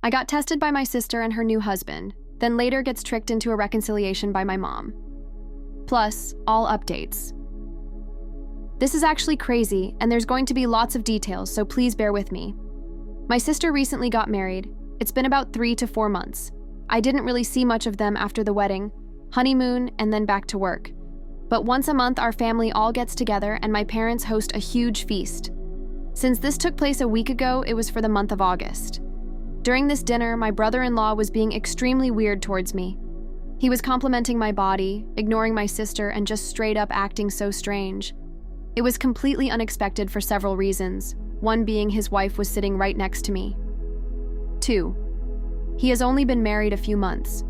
I got tested by my sister and her new husband, then later gets tricked into a reconciliation by my mom. Plus, all updates. This is actually crazy, and there's going to be lots of details, so please bear with me. My sister recently got married. It's been about 3 to 4 months. I didn't really see much of them after the wedding, honeymoon, and then back to work. But once a month, our family all gets together and my parents host a huge feast. Since this took place a week ago, it was for the month of August. During this dinner, my brother-in-law was being extremely weird towards me. He was complimenting my body, ignoring my sister, and just straight up acting so strange. It was completely unexpected for several reasons, one being his wife was sitting right next to me. 2. He has only been married a few months.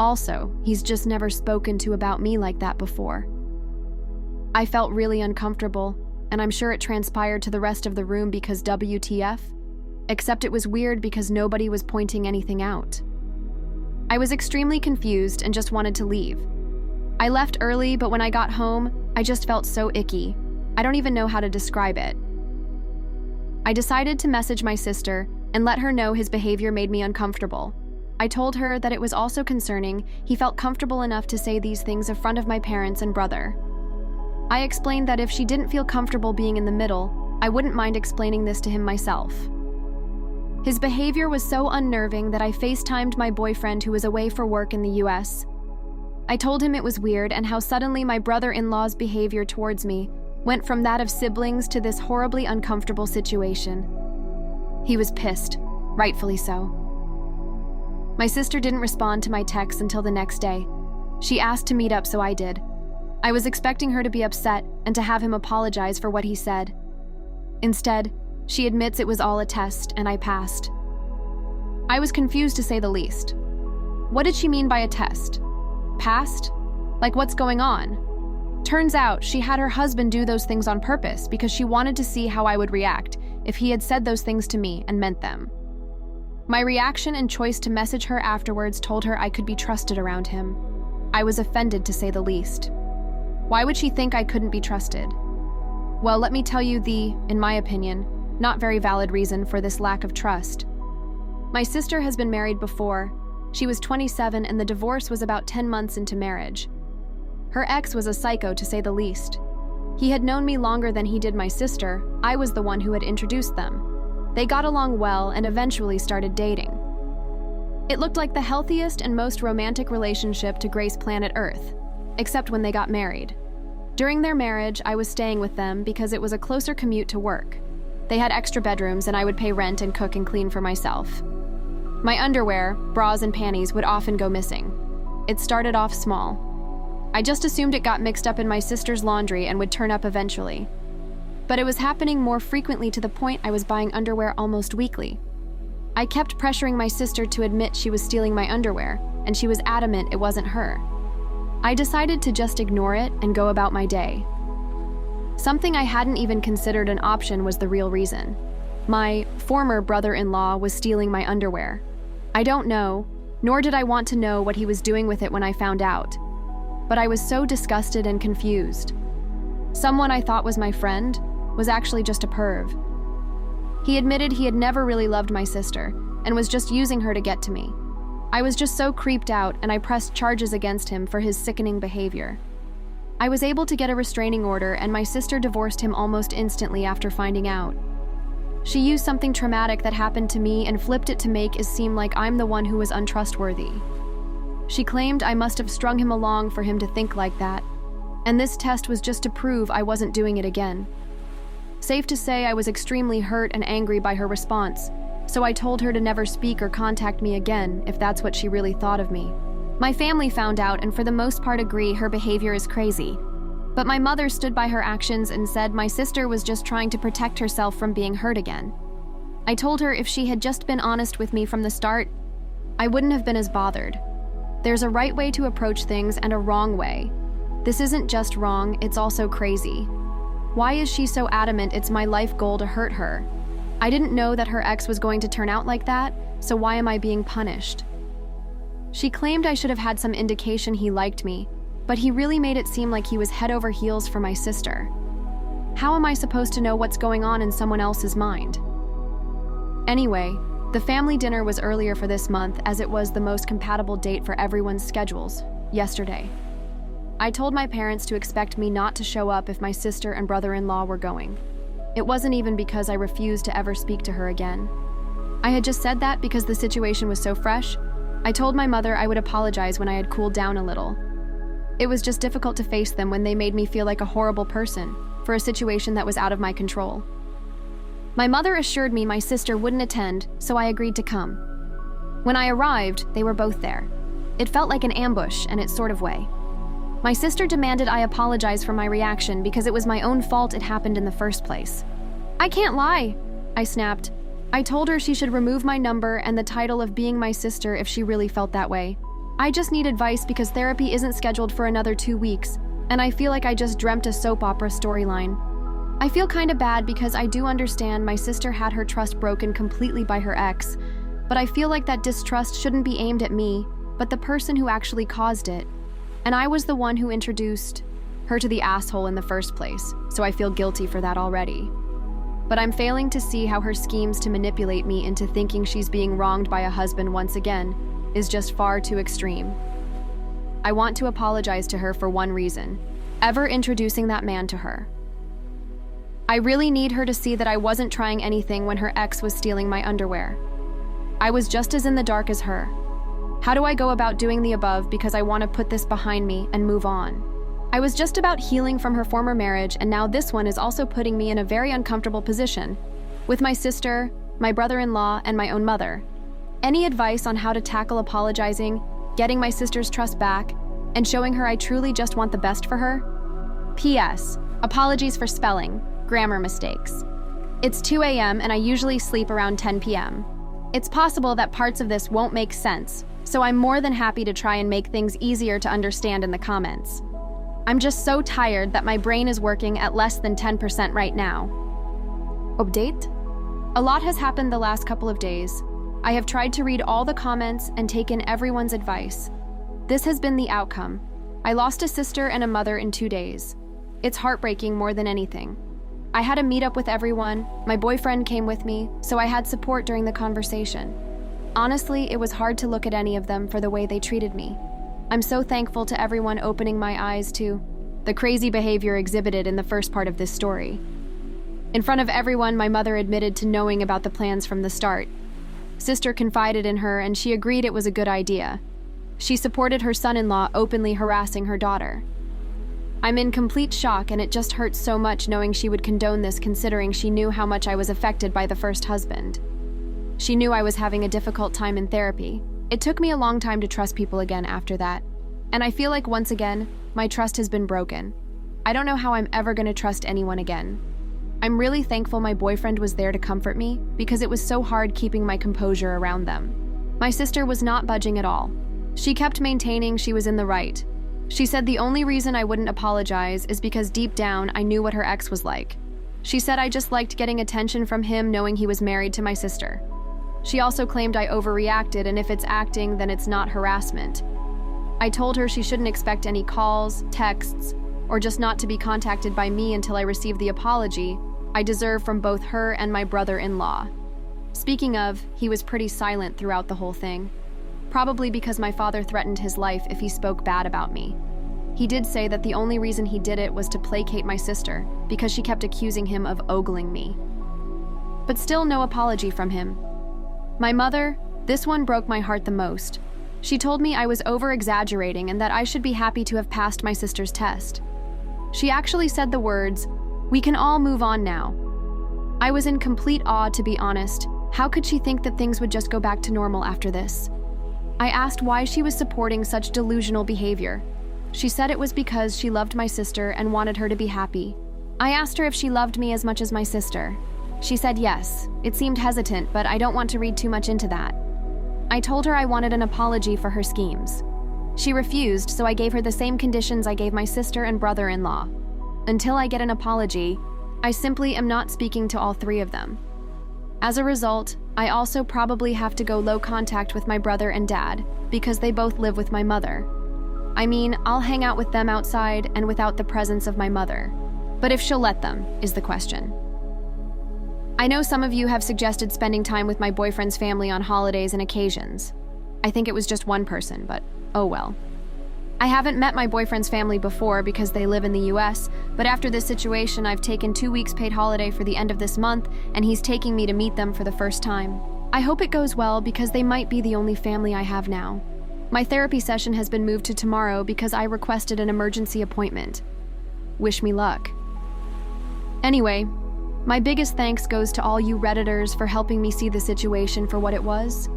Also, he's just never spoken to about me like that before. I felt really uncomfortable, and I'm sure it transpired to the rest of the room because WTF, except it was weird because nobody was pointing anything out. I was extremely confused and just wanted to leave. I left early, but when I got home, I just felt so icky. I don't even know how to describe it. I decided to message my sister and let her know his behavior made me uncomfortable. I told her that it was also concerning he felt comfortable enough to say these things in front of my parents and brother. I explained that if she didn't feel comfortable being in the middle, I wouldn't mind explaining this to him myself. His behavior was so unnerving that I FaceTimed my boyfriend who was away for work in the US. I told him it was weird and how suddenly my brother-in-law's behavior towards me went from that of siblings to this horribly uncomfortable situation. He was pissed, rightfully so. My sister didn't respond to my text until the next day. She asked to meet up, so I did. I was expecting her to be upset and to have him apologize for what he said. Instead, she admits it was all a test and I passed. I was confused to say the least. What did she mean by a test? Passed? Like what's going on? Turns out she had her husband do those things on purpose because she wanted to see how I would react if he had said those things to me and meant them. My reaction and choice to message her afterwards told her I could be trusted around him. I was offended to say the least. Why would she think I couldn't be trusted? Well, let me tell you the, in my opinion, not very valid reason for this lack of trust. My sister has been married before. She was 27 and the divorce was about 10 months into marriage. Her ex was a psycho to say the least. He had known me longer than he did my sister. I was the one who had introduced them. They got along well and eventually started dating. It looked like the healthiest and most romantic relationship to grace planet Earth, except when they got married. During their marriage, I was staying with them because it was a closer commute to work. They had extra bedrooms and I would pay rent and cook and clean for myself. My underwear, bras, and panties would often go missing. It started off small. I just assumed it got mixed up in my sister's laundry and would turn up eventually. But it was happening more frequently to the point I was buying underwear almost weekly. I kept pressuring my sister to admit she was stealing my underwear, and she was adamant it wasn't her. I decided to just ignore it and go about my day. Something I hadn't even considered an option was the real reason. My former brother-in-law was stealing my underwear. I don't know, nor did I want to know what he was doing with it when I found out. But I was so disgusted and confused. Someone I thought was my friend was actually just a perv. He admitted he had never really loved my sister and was just using her to get to me. I was just so creeped out and I pressed charges against him for his sickening behavior. I was able to get a restraining order and my sister divorced him almost instantly after finding out. She used something traumatic that happened to me and flipped it to make it seem like I'm the one who was untrustworthy. She claimed I must have strung him along for him to think like that, and this test was just to prove I wasn't doing it again. Safe to say I was extremely hurt and angry by her response, so I told her to never speak or contact me again if that's what she really thought of me. My family found out and for the most part agree her behavior is crazy. But my mother stood by her actions and said my sister was just trying to protect herself from being hurt again. I told her if she had just been honest with me from the start, I wouldn't have been as bothered. There's a right way to approach things and a wrong way. This isn't just wrong, it's also crazy. Why is she so adamant it's my life goal to hurt her? I didn't know that her ex was going to turn out like that, so why am I being punished? She claimed I should have had some indication he liked me, but he really made it seem like he was head over heels for my sister. How am I supposed to know what's going on in someone else's mind? Anyway, The family dinner was earlier for this month as it was the most compatible date for everyone's schedules, yesterday. I told my parents to expect me not to show up if my sister and brother-in-law were going. It wasn't even because I refused to ever speak to her again. I had just said that because the situation was so fresh. I told my mother I would apologize when I had cooled down a little. It was just difficult to face them when they made me feel like a horrible person for a situation that was out of my control. My mother assured me my sister wouldn't attend, so I agreed to come. When I arrived, they were both there. It felt like an ambush in its sort of way. My sister demanded I apologize for my reaction because it was my own fault it happened in the first place. "I can't lie," I snapped. I told her she should remove my number and the title of being my sister if she really felt that way. I just need advice because therapy isn't scheduled for another 2 weeks, and I feel like I just dreamt a soap opera storyline. I feel kinda bad because I do understand my sister had her trust broken completely by her ex, but I feel like that distrust shouldn't be aimed at me, but the person who actually caused it. And I was the one who introduced her to the asshole in the first place, so I feel guilty for that already. But I'm failing to see how her schemes to manipulate me into thinking she's being wronged by a husband once again is just far too extreme. I want to apologize to her for one reason: ever introducing that man to her. I really need her to see that I wasn't trying anything when her ex was stealing my underwear. I was just as in the dark as her. How do I go about doing the above because I want to put this behind me and move on? I was just about healing from her former marriage, and now this one is also putting me in a very uncomfortable position with my sister, my brother-in-law, and my own mother. Any advice on how to tackle apologizing, getting my sister's trust back, and showing her I truly just want the best for her? P.S. Apologies for spelling, grammar mistakes. It's 2 a.m. and I usually sleep around 10 p.m. It's possible that parts of this won't make sense, so I'm more than happy to try and make things easier to understand in the comments. I'm just so tired that my brain is working at less than 10% right now. Update? A lot has happened the last couple of days. I have tried to read all the comments and taken everyone's advice. This has been the outcome. I lost a sister and a mother in 2 days. It's heartbreaking more than anything. I had a meetup with everyone, my boyfriend came with me, so I had support during the conversation. Honestly, it was hard to look at any of them for the way they treated me. I'm so thankful to everyone opening my eyes to the crazy behavior exhibited in the first part of this story. In front of everyone, my mother admitted to knowing about the plans from the start. Sister confided in her and she agreed it was a good idea. She supported her son-in-law openly harassing her daughter. I'm in complete shock, and it just hurts so much knowing she would condone this considering she knew how much I was affected by the first husband. She knew I was having a difficult time in therapy. It took me a long time to trust people again after that, and I feel like once again, my trust has been broken. I don't know how I'm ever going to trust anyone again. I'm really thankful my boyfriend was there to comfort me because it was so hard keeping my composure around them. My sister was not budging at all. She kept maintaining she was in the right. She said the only reason I wouldn't apologize is because deep down I knew what her ex was like. She said I just liked getting attention from him knowing he was married to my sister. She also claimed I overreacted, and if it's acting, then it's not harassment. I told her she shouldn't expect any calls, texts, or just not to be contacted by me until I received the apology I deserve from both her and my brother-in-law. Speaking of, he was pretty silent throughout the whole thing. Probably because my father threatened his life if he spoke bad about me. He did say that the only reason he did it was to placate my sister because she kept accusing him of ogling me. But still no apology from him. My mother, this one broke my heart the most. She told me I was over-exaggerating and that I should be happy to have passed my sister's test. She actually said the words, "We can all move on now." I was in complete awe, to be honest. How could she think that things would just go back to normal after this? I asked why she was supporting such delusional behavior. She said it was because she loved my sister and wanted her to be happy. I asked her if she loved me as much as my sister. She said yes. It seemed hesitant, but I don't want to read too much into that. I told her I wanted an apology for her schemes. She refused, so I gave her the same conditions I gave my sister and brother-in-law. Until I get an apology, I simply am not speaking to all three of them. As a result, I also probably have to go low contact with my brother and dad because they both live with my mother. I mean, I'll hang out with them outside and without the presence of my mother. But if she'll let them, is the question. I know some of you have suggested spending time with my boyfriend's family on holidays and occasions. I think it was just one person, but oh well. I haven't met my boyfriend's family before because they live in the US, but after this situation, I've taken 2 weeks paid holiday for the end of this month, and he's taking me to meet them for the first time. I hope it goes well because they might be the only family I have now. My therapy session has been moved to tomorrow because I requested an emergency appointment. Wish me luck. Anyway, my biggest thanks goes to all you Redditors for helping me see the situation for what it was.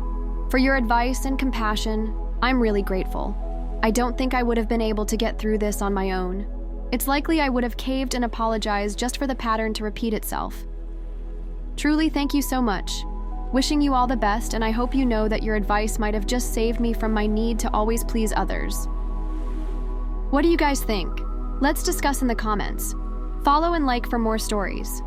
For your advice and compassion, I'm really grateful. I don't think I would have been able to get through this on my own. It's likely I would have caved and apologized just for the pattern to repeat itself. Truly, thank you so much. Wishing you all the best, and I hope you know that your advice might have just saved me from my need to always please others. What do you guys think? Let's discuss in the comments. Follow and like for more stories.